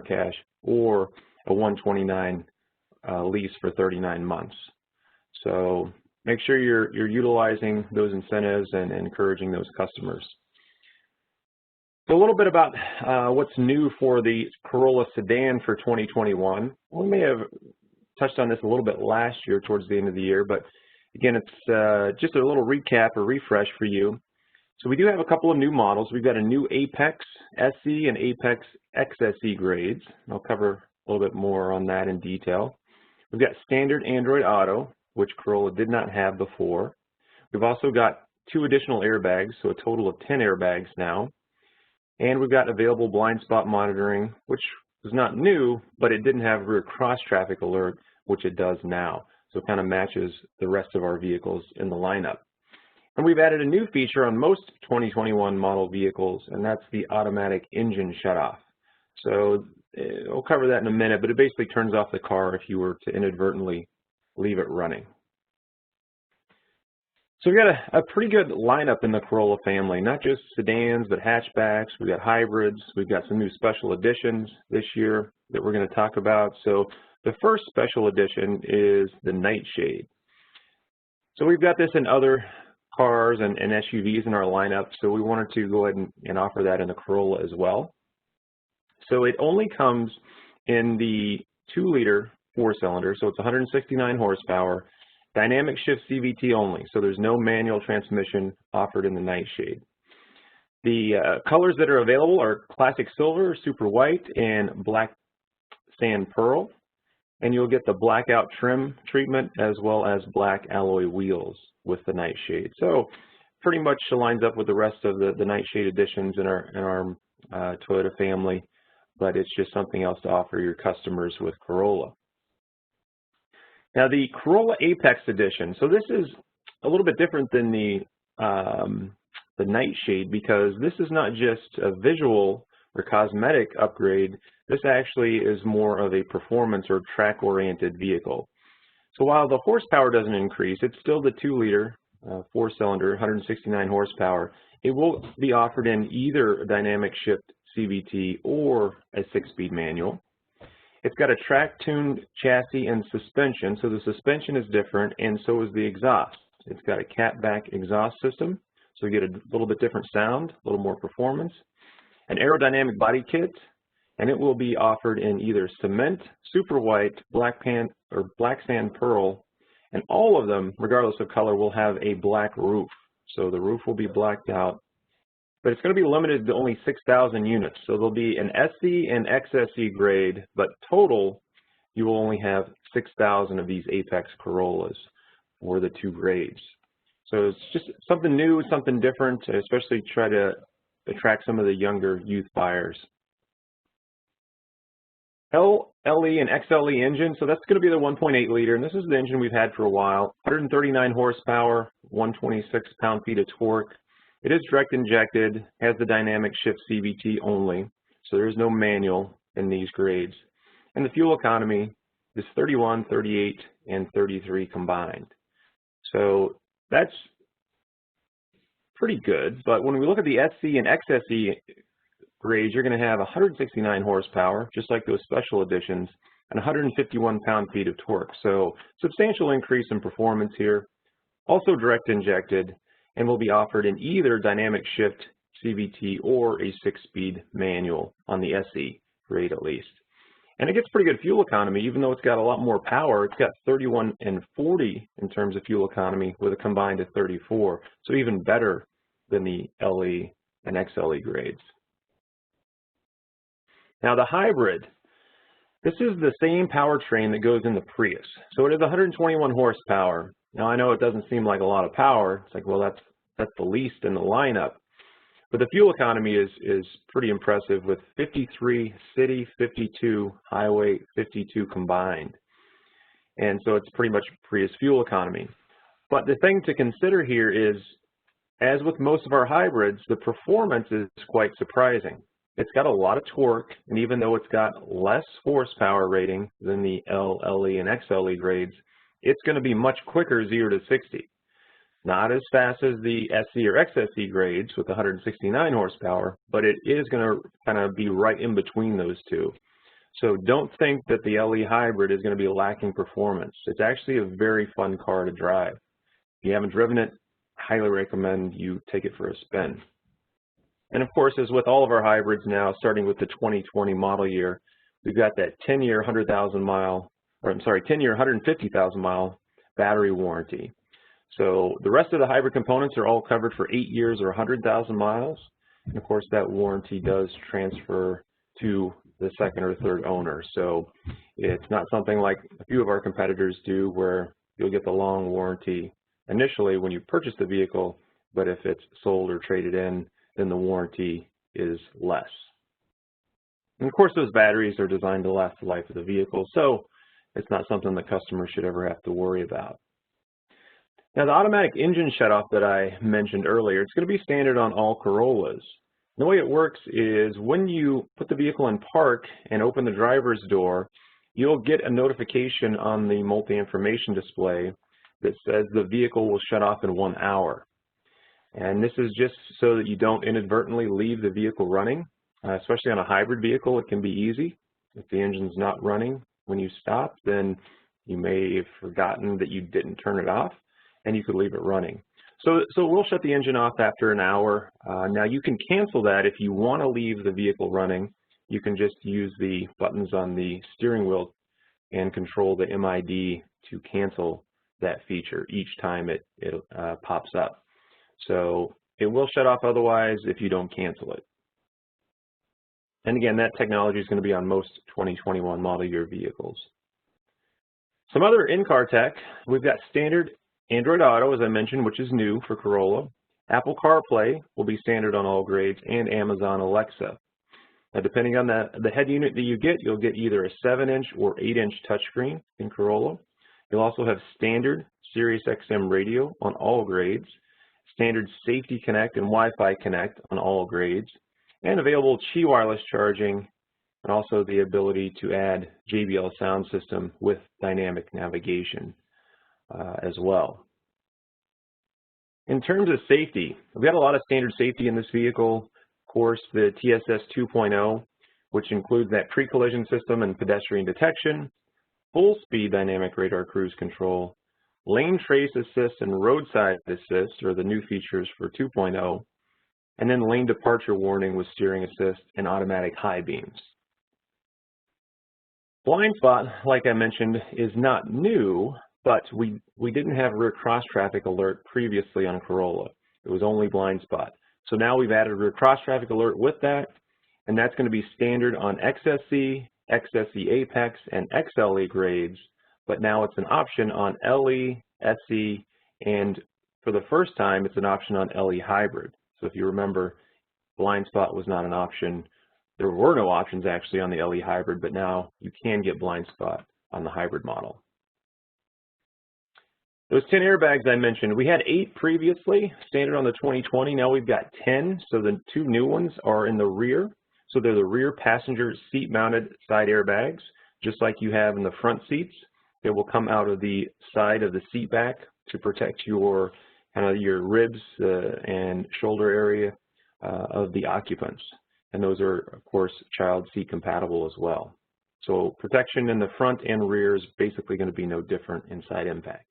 cash or a 129 lease for 39 months. So make sure you're utilizing those incentives and encouraging those customers. So a little bit about what's new for the Corolla sedan for 2021. We may have touched on this a little bit last year towards the end of the year, but again, it's just a little recap or refresh for you. So we do have a couple of new models. We've got a new Apex SE and Apex XSE grades. I'll cover a little bit more on that in detail. We've got standard Android Auto, which Corolla did not have before. We've also got 2 additional airbags, so a total of 10 airbags now. And we've got available blind spot monitoring, which is not new, but it didn't have rear cross traffic alert, which it does now. So it kind of matches the rest of our vehicles in the lineup. And we've added a new feature on most 2021 model vehicles, and that's the automatic engine shutoff. So we'll cover that in a minute, but it basically turns off the car if you were to inadvertently leave it running. So we've got a pretty good lineup in the Corolla family, not just sedans, but hatchbacks. We've got hybrids. We've got some new special editions this year that we're going to talk about. So the first special edition is the Nightshade. So we've got this in other cars and SUVs in our lineup, so we wanted to go ahead and offer that in the Corolla as well. So it only comes in the 2-liter 4-cylinder, so it's 169 horsepower. Dynamic shift CVT only, so there's no manual transmission offered in the Nightshade. The colors that are available are classic silver, super white, and black sand pearl. And you'll get the blackout trim treatment as well as black alloy wheels with the Nightshade. So pretty much lines up with the rest of the Nightshade editions in our Toyota family, but it's just something else to offer your customers with Corolla. Now the Corolla Apex edition, so this is a little bit different than the Nightshade, because this is not just a visual or cosmetic upgrade. This actually is more of a performance or track-oriented vehicle. So while the horsepower doesn't increase, it's still the 2-liter 4-cylinder, 169 horsepower. It will be offered in either a dynamic shift CVT or a 6-speed manual. It's got a track-tuned chassis and suspension, so the suspension is different, and so is the exhaust. It's got a catback exhaust system, so you get a little bit different sound, a little more performance. An aerodynamic body kit, and it will be offered in either cement, super white, black sand pearl, and all of them, regardless of color, will have a black roof. So the roof will be blacked out. But it's going to be limited to only 6,000 units. So there'll be an SE and XSE grade, but total, you will only have 6,000 of these Apex Corollas for the 2 grades. So it's just something new, something different, especially try to attract some of the younger youth buyers. LE and XLE engine, so that's going to be the 1.8 liter, and this is the engine we've had for a while. 139 horsepower, 126 pound-feet of torque. It is direct injected, has the dynamic shift CVT only, so there is no manual in these grades. And the fuel economy is 31, 38, and 33 combined. So that's pretty good, but when we look at the SC and XSE grades, you're going to have 169 horsepower, just like those special editions, and 151 pound-feet of torque. So substantial increase in performance here. Also direct injected, and will be offered in either dynamic shift CVT or a 6-speed manual on the SE grade at least. And it gets pretty good fuel economy, even though it's got a lot more power. It's got 31 and 40 in terms of fuel economy with a combined of 34. So even better than the LE and XLE grades. Now the hybrid, this is the same powertrain that goes in the Prius. So it is 121 horsepower. Now I know it doesn't seem like a lot of power. It's like, well, that's the least in the lineup. But the fuel economy is pretty impressive with 53 city, 52 highway, 52 combined. And so it's pretty much Prius fuel economy. But the thing to consider here is, as with most of our hybrids, the performance is quite surprising. It's got a lot of torque, and even though it's got less horsepower rating than the L, LE, and XLE grades, it's going to be much quicker 0 to 60. Not as fast as the SC or XSE grades with 169 horsepower, but it is going to kind of be right in between those two. So don't think that the LE Hybrid is going to be lacking performance. It's actually a very fun car to drive. If you haven't driven it, I highly recommend you take it for a spin. And of course, as with all of our hybrids now, starting with the 2020 model year, we've got that 10-year, 100,000 mile, or I'm sorry, 10-year, 150,000 mile battery warranty. So the rest of the hybrid components are all covered for 8 years or 100,000 miles. And of course, that warranty does transfer to the second or third owner. So it's not something like a few of our competitors do where you'll get the long warranty initially when you purchase the vehicle, but if it's sold or traded in, then the warranty is less. And of course, those batteries are designed to last the life of the vehicle, so it's not something the customer should ever have to worry about. Now, the automatic engine shutoff that I mentioned earlier, it's going to be standard on all Corollas. The way it works is when you put the vehicle in park and open the driver's door, you'll get a notification on the multi-information display that says the vehicle will shut off in 1 hour. And this is just so that you don't inadvertently leave the vehicle running. Especially on a hybrid vehicle, it can be easy. If the engine's not running when you stop, then you may have forgotten that you didn't turn it off, and you could leave it running. So we'll shut the engine off after an hour. Now you can cancel that if you want to leave the vehicle running. You can just use the buttons on the steering wheel and control the MID to cancel that feature each time it pops up. So it will shut off otherwise if you don't cancel it. And again, that technology is going to be on most 2021 model year vehicles. Some other in-car tech, we've got standard Android Auto, as I mentioned, which is new for Corolla. Apple CarPlay will be standard on all grades, and Amazon Alexa. Now, depending on the head unit that you get, you'll get either a 7-inch or 8-inch touchscreen in Corolla. You'll also have standard Sirius XM radio on all grades, standard Safety Connect and Wi-Fi Connect on all grades, and available Qi wireless charging, and also the ability to add JBL sound system with dynamic navigation as well. In terms of safety, we've got a lot of standard safety in this vehicle. Of course, the TSS 2.0, which includes that pre-collision system and pedestrian detection, full-speed dynamic radar cruise control, lane trace assist and roadside assist are the new features for 2.0, and then lane departure warning with steering assist and automatic high beams. Blind spot, like I mentioned, is not new, but we didn't have rear cross traffic alert previously on Corolla. It was only blind spot. So now we've added rear cross traffic alert with that, and that's going to be standard on XSE, XSE Apex, and XLE grades, but now it's an option on LE, SE, and for the first time, it's an option on LE Hybrid. So if you remember, blind spot was not an option. There were no options actually on the LE Hybrid, but now you can get blind spot on the hybrid model. Those 10 airbags I mentioned, we had 8 previously, standard on the 2020. Now we've got 10, so the 2 new ones are in the rear. So they're the rear passenger seat-mounted side airbags, just like you have in the front seats. They will come out of the side of the seat back to protect your your ribs and shoulder area of the occupants. And those are, of course, child seat compatible as well. So protection in the front and rear is basically going to be no different in side impact.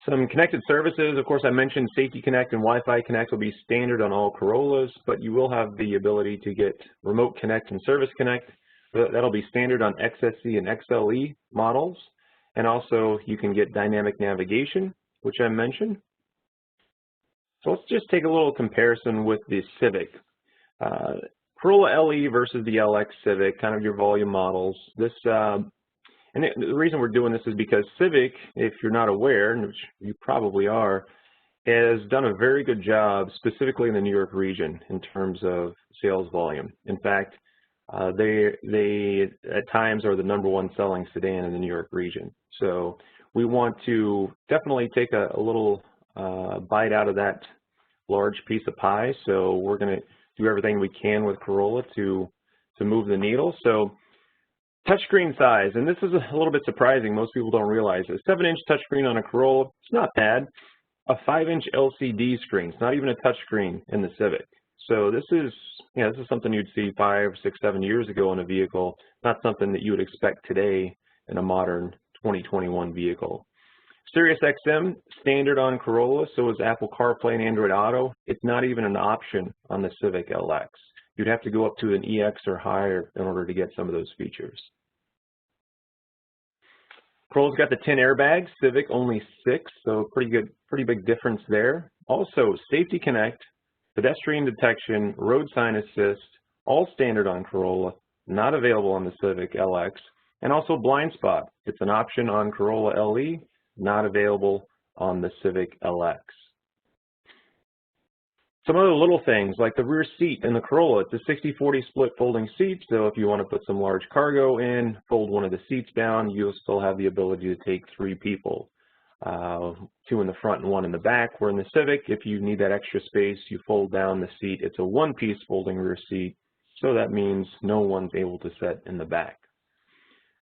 Some connected services, of course, I mentioned Safety Connect and Wi-Fi Connect will be standard on all Corollas, but you will have the ability to get Remote Connect and Service Connect. That'll be standard on XSE and XLE models. And also you can get dynamic navigation, which I mentioned. So let's just take a little comparison with the Civic. Corolla LE versus the LX Civic, kind of your volume models. And the reason we're doing this is because Civic, if you're not aware, which you probably are, has done a very good job, specifically in the New York region, in terms of sales volume. In fact, they at times are the #1 selling sedan in the New York region. So we want to definitely take a little bite out of that large piece of pie. So we're going to do everything we can with Corolla to move the needle. So touchscreen size, and this is a little bit surprising. Most people don't realize it. 7-inch touchscreen on a Corolla, it's not bad. A 5-inch LCD screen, it's not even a touchscreen in the Civic. So this is, this is something you'd see 5, 6, 7 years ago in a vehicle, not something that you would expect today in a modern 2021 vehicle. Sirius XM, standard on Corolla, so is Apple CarPlay and Android Auto. It's not even an option on the Civic LX. You'd have to go up to an EX or higher in order to get some of those features. Corolla's got the 10 airbags, Civic only 6, so pretty big difference there. Also, Safety Connect, pedestrian detection, road sign assist, all standard on Corolla, not available on the Civic LX, and also blind spot. It's an option on Corolla LE, not available on the Civic LX. Some other little things like the rear seat in the Corolla, it's a 60-40 split folding seat, so if you want to put some large cargo in, fold one of the seats down, you'll still have the ability to take 3 people, 2 in the front and 1 in the back. Where in the Civic, if you need that extra space, you fold down the seat. It's a one-piece folding rear seat, so that means no one's able to sit in the back.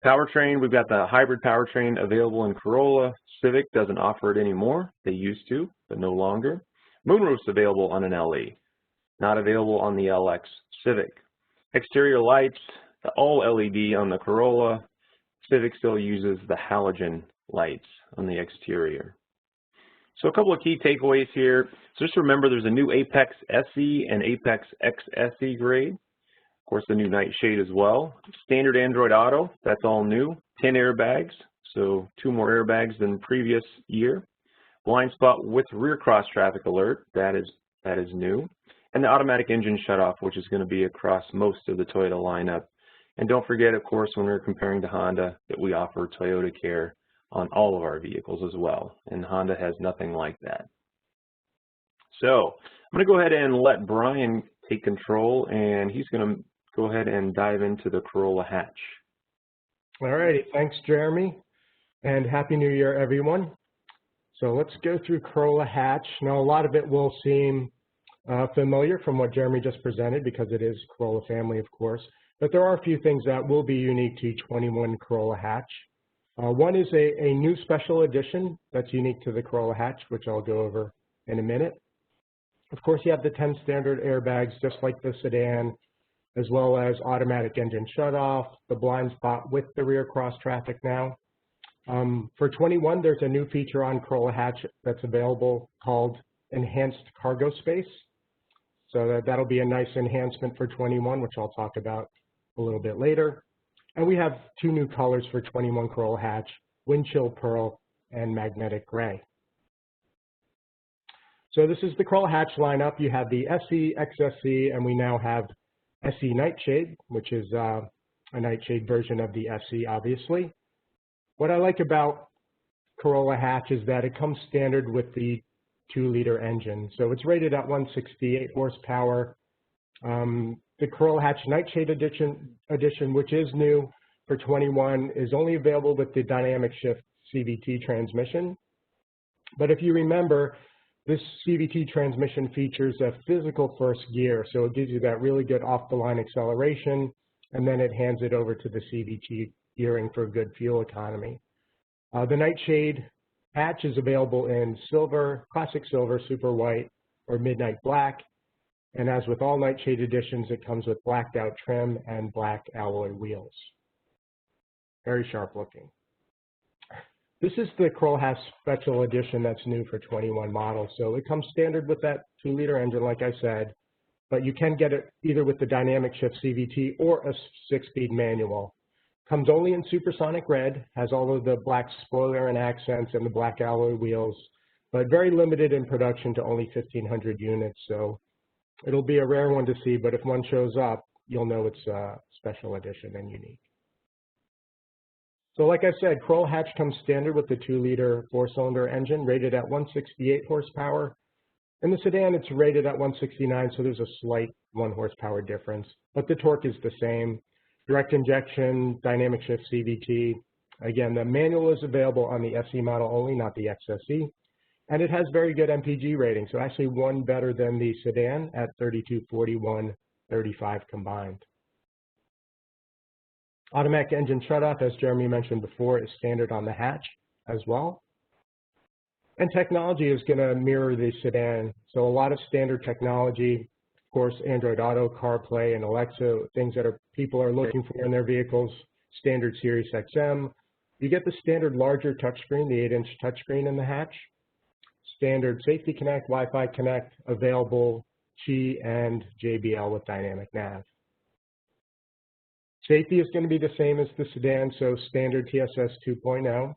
Powertrain, we've got the hybrid powertrain available in Corolla. Civic doesn't offer it anymore. They used to, but no longer. Moonroof's available on an LE, not available on the LX Civic. Exterior lights, all LED on the Corolla. Civic still uses the halogen lights on the exterior. So a couple of key takeaways here. So just remember there's a new Apex SE and Apex XSE grade. Of course, the new Nightshade as well. Standard Android Auto, that's all new. 10 airbags, so 2 more airbags than previous year. Blind spot with rear cross traffic alert, that is new. And the automatic engine shutoff, which is going to be across most of the Toyota lineup. And don't forget, of course, when we're comparing to Honda, that we offer Toyota Care on all of our vehicles as well. And Honda has nothing like that. So I'm going to go ahead and let Brian take control, and he's going to go ahead and dive into the Corolla hatch. All righty, thanks, Jeremy, and Happy New Year, everyone. So let's go through Corolla hatch. Now, a lot of it will seem familiar from what Jeremy just presented because it is Corolla Family, of course, but there are a few things that will be unique to 21 Corolla hatch. One is a new special edition that's unique to the Corolla hatch, which I'll go over in a minute. Of course, you have the 10 standard airbags, just like the sedan, as well as automatic engine shutoff, the blind spot with the rear cross traffic now. For 21, there's a new feature on Corolla hatch that's available called Enhanced Cargo Space. So that'll be a nice enhancement for 21, which I'll talk about a little bit later. And we have 2 new colors for 21 Corolla hatch, Windchill Pearl and Magnetic Gray. So this is the Corolla hatch lineup. You have the SE, XSE, and we now have SE Nightshade, which is a Nightshade version of the SE, obviously. What I like about Corolla hatch is that it comes standard with the 2-liter engine. So it's rated at 168 horsepower. The Corolla hatch Nightshade edition, which is new for 21, is only available with the dynamic shift CVT transmission. But if you remember, this CVT transmission features a physical first gear, so it gives you that really good off-the-line acceleration, and then it hands it over to the CVT gearing for good fuel economy. The Nightshade hatch is available in silver, classic silver, super white, or midnight black. And as with all Nightshade editions, it comes with blacked out trim and black alloy wheels. Very sharp looking. This is the Corolla hatch special edition that's new for 21 models. So it comes standard with that 2-liter engine, like I said, but you can get it either with the dynamic shift CVT or a 6-speed manual. Comes only in supersonic red, has all of the black spoiler and accents and the black alloy wheels, but very limited in production to only 1,500 units. So it'll be a rare one to see, but if one shows up, you'll know it's a special edition and unique. So like I said, Corolla hatch comes standard with the 2-liter 4-cylinder engine rated at 168 horsepower. In the sedan, it's rated at 169, so there's a slight 1 horsepower difference, but the torque is the same. Direct injection, dynamic shift CVT. Again, the manual is available on the SE model only, not the XSE. And it has very good MPG rating, so actually one better than the sedan at 3241, 35 combined. Automatic engine shutoff, as Jeremy mentioned before, is standard on the hatch as well. And technology is going to mirror the sedan. So a lot of standard technology, Of course, Android Auto, CarPlay, and Alexa, things that people are looking for in their vehicles, standard Sirius XM. You get the standard larger touchscreen, the 8-inch touchscreen in the hatch, standard Safety Connect, Wi-Fi Connect, available Qi and JBL with dynamic nav. Safety is going to be the same as the sedan, so standard TSS 2.0. Of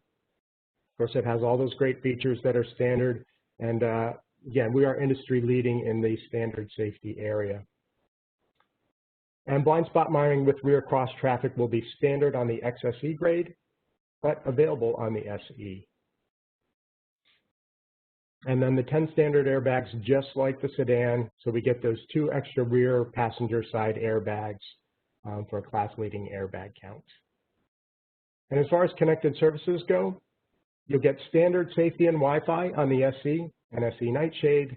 course, it has all those great features that are standard, and again, we are industry leading in the standard safety area. And blind spot monitoring with rear cross traffic will be standard on the XSE grade, but available on the SE. And then the 10 standard airbags, just like the sedan, so we get those 2 extra rear passenger side airbags for a class-leading airbag count. And as far as connected services go, you'll get standard safety and Wi-Fi on the SE and SE Nightshade,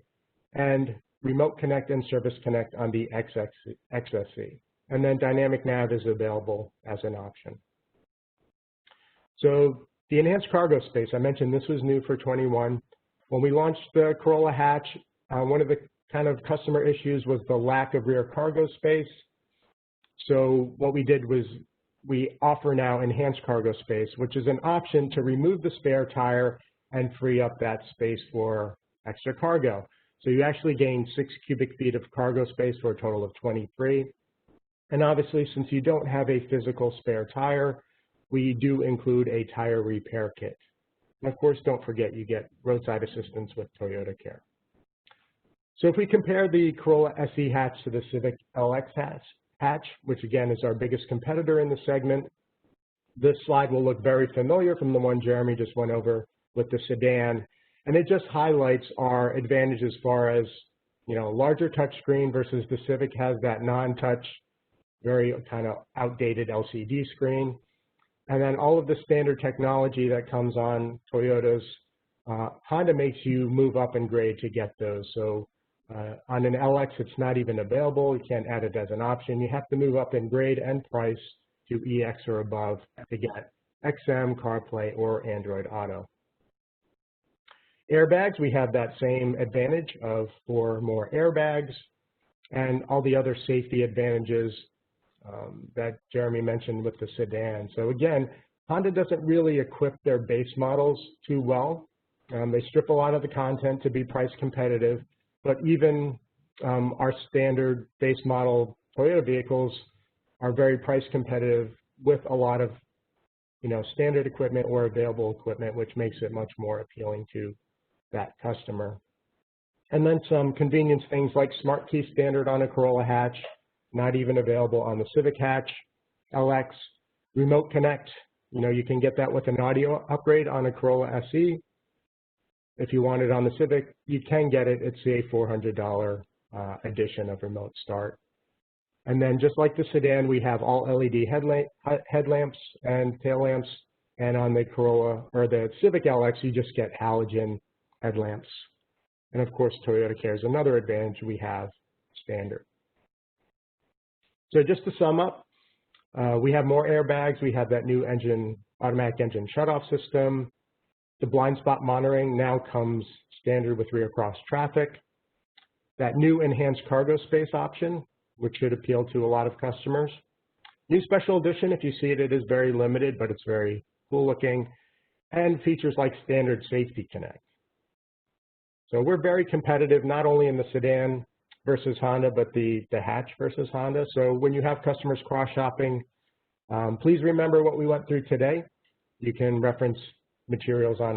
and Remote Connect and Service Connect on the XSE. And then Dynamic Nav is available as an option. So the enhanced cargo space, I mentioned this was new for 21. When we launched the Corolla hatch, one of the kind of customer issues was the lack of rear cargo space. So what we did was we offer now enhanced cargo space, which is an option to remove the spare tire and free up that space for extra cargo. So you actually gain 6 cubic feet of cargo space for a total of 23. And obviously, since you don't have a physical spare tire, we do include a tire repair kit. And of course, don't forget you get roadside assistance with Toyota Care. So if we compare the Corolla SE hatch to the Civic LX hatch, which again is our biggest competitor in the segment, this slide will look very familiar from the one Jeremy just went over with the sedan. And it just highlights our advantage as far as, you know, larger touchscreen versus the Civic has that non-touch, very kind of outdated LCD screen. And then all of the standard technology that comes on Toyotas, Honda makes you move up in grade to get those. So on an LX, it's not even available. You can't add it as an option. You have to move up in grade and price to EX or above to get XM, CarPlay, or Android Auto. Airbags, we have that same advantage of 4 more airbags and all the other safety advantages that Jeremy mentioned with the sedan. So again, Honda doesn't really equip their base models too well. They strip a lot of the content to be price competitive, but even our standard base model Toyota vehicles are very price competitive with a lot of, you know, standard equipment or available equipment, which makes it much more appealing to that customer. And then some convenience things like Smart Key standard on a Corolla hatch, not even available on the Civic hatch, LX, Remote Connect, you know, you can get that with an audio upgrade on a Corolla SE. If you want it on the Civic, you can get it. It's a $400 edition of Remote Start. And then just like the sedan, we have all LED headlamps and tail lamps. And on the Corolla or the Civic LX, you just get halogen headlamps. And of course, Toyota Care is another advantage we have standard. So just to sum up, we have more airbags. We have that new automatic engine shutoff system. The blind spot monitoring now comes standard with rear cross traffic. That new enhanced cargo space option, which should appeal to a lot of customers. New special edition, if you see it, it is very limited, but it's very cool looking. And features like standard Safety Connect. So we're very competitive, not only in the sedan versus Honda, but the hatch versus Honda. So when you have customers cross-shopping, please remember what we went through today. You can reference materials on